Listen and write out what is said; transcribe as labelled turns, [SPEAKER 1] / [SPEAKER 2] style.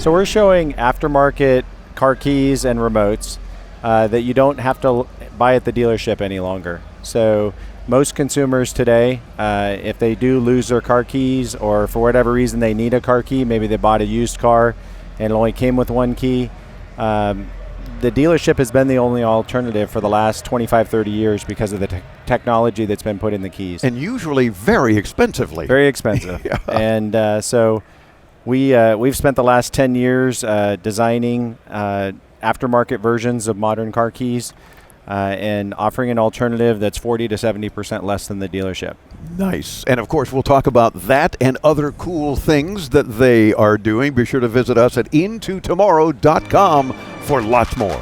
[SPEAKER 1] So we're showing aftermarket car keys and remotes that you don't have to buy at the dealership any longer. So most consumers today, if they do lose their car keys or for whatever reason they need a car key, maybe they bought a used car and it only came with one key, the dealership has been the only alternative for the last 25, 30 years because of the technology that's been put in the keys.
[SPEAKER 2] And usually very expensively.
[SPEAKER 1] Very expensive.
[SPEAKER 2] Yeah.
[SPEAKER 1] And so we've spent the last 10 years designing aftermarket versions of modern car keys and offering an alternative that's 40 to 70% less than the dealership.
[SPEAKER 2] Nice. And of course, we'll talk about that and other cool things that they are doing. Be sure to visit us at intotomorrow.com for lots more.